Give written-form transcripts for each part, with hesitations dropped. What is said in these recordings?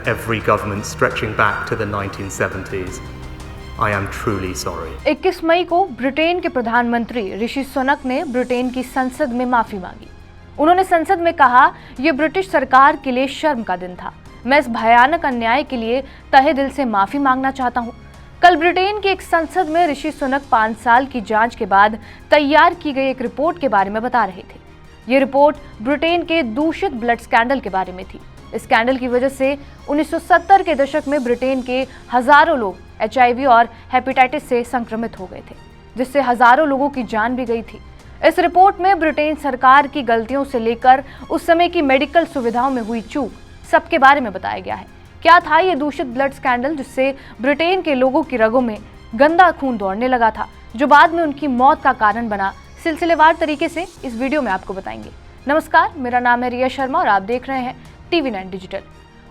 every government stretching back to the 1970s. I am truly sorry. 21 मई को Britain के प्रधानमंत्री ऋषि सुनक ने ब्रिटेन की संसद में माफी मांगी। उन्होंने संसद में कहा, यह ब्रिटिश सरकार के लिए शर्म का दिन था। मैं इस भयानक अन्याय के लिए तहे दिल से माफी मांगना चाहता हूं। कल ब्रिटेन की एक संसद में ऋषि सुनक 5 साल की जांच के बाद तैयार की गई एक रिपोर्ट के बारे में बता रहे थे। ये रिपोर्ट ब्रिटेन के दूषित ब्लड स्कैंडल के बारे में थी। इस स्कैंडल की वजह से 1970 के दशक में ब्रिटेन के हजारों लोग HIV और हेपेटाइटिस से संक्रमित हो गए थे, जिससे हजारों लोगों की जान भी गई थी। इस रिपोर्ट में ब्रिटेन सरकार की गलतियों से लेकर उस समय की मेडिकल सुविधाओं में हुई चूक सबके बारे में बताया गया है। क्या था ये दूषित ब्लड स्कैंडल जिससे ब्रिटेन के लोगों की रगों में गंदा खून दौड़ने लगा था, जो बाद में उनकी मौत का कारण बना? सिलसिलेवार तरीके से इस वीडियो में आपको बताएंगे। नमस्कार, मेरा नाम है रिया शर्मा और आप देख रहे हैं TV9 डिजिटल।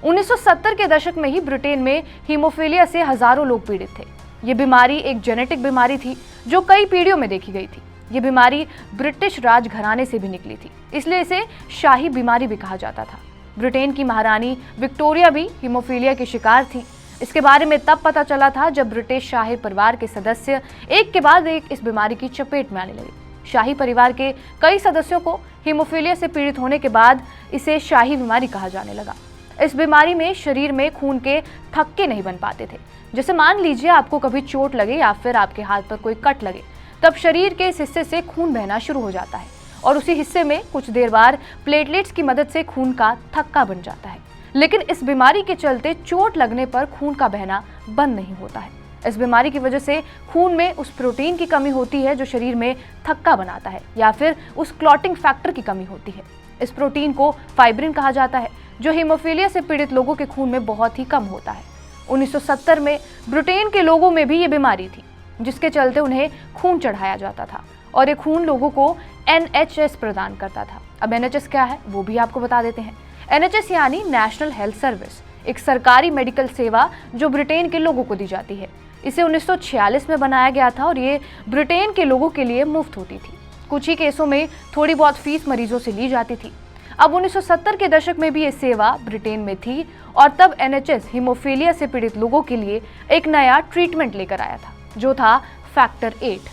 1970 के दशक में ही ब्रिटेन में हीमोफीलिया से हजारों लोग पीड़ित थे। ये बीमारी एक जेनेटिक बीमारी थी जो कई पीढ़ियों में देखी गई थी। ये बीमारी ब्रिटिश राजघराने से भी निकली थी, इसलिए इसे शाही बीमारी भी कहा जाता था। ब्रिटेन की महारानी विक्टोरिया भी हीमोफीलिया की शिकार थी। इसके बारे में तब पता चला था जब ब्रिटिश शाही परिवार के सदस्य एक के बाद एक इस बीमारी की चपेट में आने लगे। शाही परिवार के कई सदस्यों को हीमोफीलिया से पीड़ित होने के बाद इसे शाही बीमारी कहा जाने लगा। इस बीमारी में शरीर में खून के थक्के नहीं बन पाते थे। जैसे मान लीजिए आपको कभी चोट लगे या फिर आपके हाथ पर कोई कट लगे, तब शरीर के इस हिस्से से खून बहना शुरू हो जाता है और उसी हिस्से में कुछ देर बाद प्लेटलेट्स की मदद से खून का थक्का बन जाता है। लेकिन इस बीमारी के चलते चोट लगने पर खून का बहना बंद नहीं होता है। इस बीमारी की वजह से खून में उस प्रोटीन की कमी होती है जो शरीर में थक्का बनाता है, या फिर उस क्लॉटिंग फैक्टर की कमी होती है। इस प्रोटीन को फाइब्रिन कहा जाता है, जो हीमोफीलिया से पीड़ित लोगों के खून में बहुत ही कम होता है। 1970 में ब्रिटेन के लोगों में भी ये बीमारी थी, जिसके चलते उन्हें खून चढ़ाया जाता था और ये खून लोगों को NHS प्रदान करता था। अब NHS क्या है वो भी आपको बता देते हैं। NHS यानी नेशनल हेल्थ सर्विस, एक सरकारी मेडिकल सेवा जो ब्रिटेन के लोगों को दी जाती है। इसे 1946 में बनाया गया था और ये ब्रिटेन के लोगों के लिए मुफ्त होती थी। कुछ ही केसों में थोड़ी बहुत फीस मरीजों से ली जाती थी। अब 1970 के दशक में भी ये सेवा ब्रिटेन में थी और तब NHS हीमोफीलिया से पीड़ित लोगों के लिए एक नया ट्रीटमेंट लेकर आया था, जो था फैक्टर 8।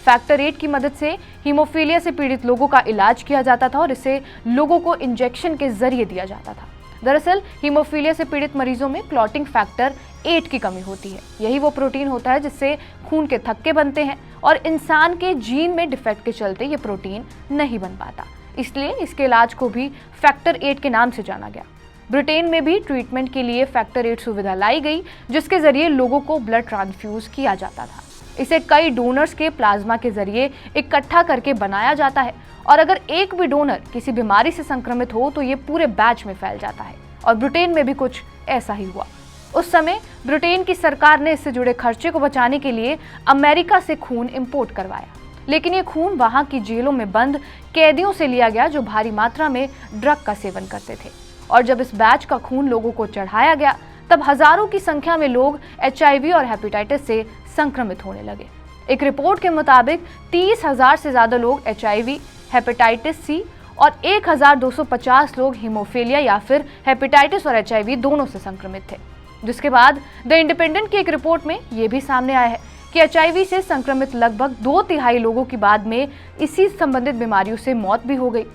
फैक्टर 8 की मदद से हीमोफीलिया से पीड़ित लोगों का इलाज किया जाता था और इसे लोगों को इंजेक्शन के जरिए दिया जाता था। दरअसल हीमोफीलिया से पीड़ित मरीजों में क्लॉटिंग फैक्टर 8 की कमी होती है। यही वो प्रोटीन होता है जिससे खून के थक्के बनते हैं और इंसान के जीन में डिफेक्ट के चलते ये प्रोटीन नहीं बन पाता। इसलिए इसके इलाज को भी फैक्टर 8 के नाम से जाना गया। ब्रिटेन में भी ट्रीटमेंट के लिए फैक्टर 8 सुविधा लाई गई, जिसके जरिए लोगों को ब्लड ट्रांसफ्यूज किया जाता था। इसे कई डोनर्स के प्लाज्मा के जरिए इकट्ठा करके बनाया जाता है और अगर एक भी डोनर किसी बीमारी से संक्रमित हो तो ये पूरे बैच में फैल जाता है। और ब्रिटेन में भी कुछ ऐसा ही हुआ। उस समय ब्रिटेन की सरकार ने इससे जुड़े खर्चे को बचाने के लिए अमेरिका से खून इंपोर्ट करवाया, लेकिन ये खून वहां की जेलों में बंद कैदियों से लिया गया जो भारी मात्रा में ड्रग का सेवन करते थे। और जब इस बैच का खून लोगों को चढ़ाया गया तब हजारों की संख्या में लोग HIV और हेपेटाइटिस से संक्रमित होने लगे। एक रिपोर्ट के मुताबिक 30,000 से ज्यादा लोग HIV, हेपेटाइटिस C और 1,250 लोग हीमोफीलिया या फिर हेपेटाइटिस और HIV दोनों से संक्रमित थे। जिसके बाद द इंडिपेंडेंट की एक रिपोर्ट में ये भी सामने आया है कि HIV से संक्रमित लगभग 2/3 लोगों की बाद में इसी संबंधित बीमारियों से मौत भी हो गई।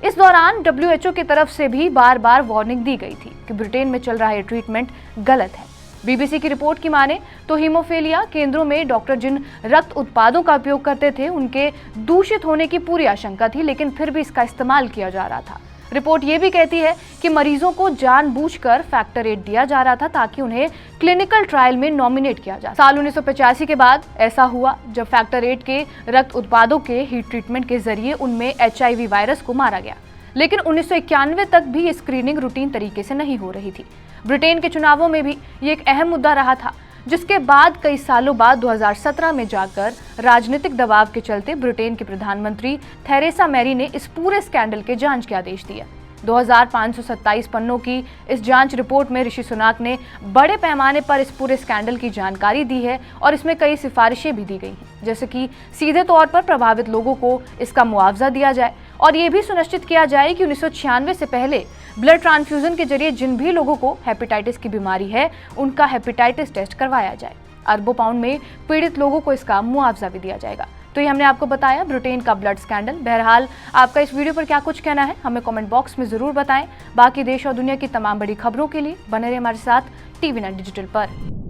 इस दौरान WHO की तरफ से भी बार बार वार्निंग दी गई थी कि ब्रिटेन में चल रहा ये ट्रीटमेंट गलत है। BBC की रिपोर्ट की माने तो हीमोफीलिया केंद्रों में डॉक्टर जिन रक्त उत्पादों का उपयोग करते थे उनके दूषित होने की पूरी आशंका थी, लेकिन फिर भी इसका इस्तेमाल किया जा रहा था। रिपोर्ट ये भी कहती है कि मरीजों को जानबूझकर फैक्टर 8 दिया जा रहा था ताकि उन्हें क्लिनिकल ट्रायल में नॉमिनेट किया जाए। साल 1985 के बाद ऐसा हुआ जब फैक्टर 8 के रक्त उत्पादों के हीट ट्रीटमेंट के जरिए उनमें HIV वायरस को मारा गया, लेकिन 1991 तक भी ये स्क्रीनिंग रूटीन तरीके से नहीं हो रही थी। ब्रिटेन के चुनावों में भी ये एक अहम मुद्दा रहा था, जिसके बाद कई सालों बाद 2017 में जाकर राजनीतिक दबाव के चलते ब्रिटेन के प्रधानमंत्री थेरेसा मैरी ने इस पूरे स्कैंडल के जांच के आदेश दिए। 2527 पन्नों की इस जांच रिपोर्ट में ऋषि सुनक ने बड़े पैमाने पर इस पूरे स्कैंडल की जानकारी दी है और इसमें कई सिफारिशें भी दी गई हैं, जैसे कि सीधे तौर पर प्रभावित लोगों को इसका मुआवजा दिया जाए और ये भी सुनिश्चित किया जाए कि 1996 से पहले ब्लड ट्रांसफ्यूजन के जरिए जिन भी लोगों को हेपेटाइटिस की बीमारी है उनका हेपेटाइटिस टेस्ट करवाया जाए। अरबों पाउंड में पीड़ित लोगों को इसका मुआवजा भी दिया जाएगा। तो ये हमने आपको बताया ब्रिटेन का ब्लड स्कैंडल। बहरहाल आपका इस वीडियो पर क्या कुछ कहना है हमें कमेंट बॉक्स में जरूर बताएं। बाकी देश और दुनिया की तमाम बड़ी खबरों के लिए बने रहे हमारे साथ TV9 डिजिटल पर।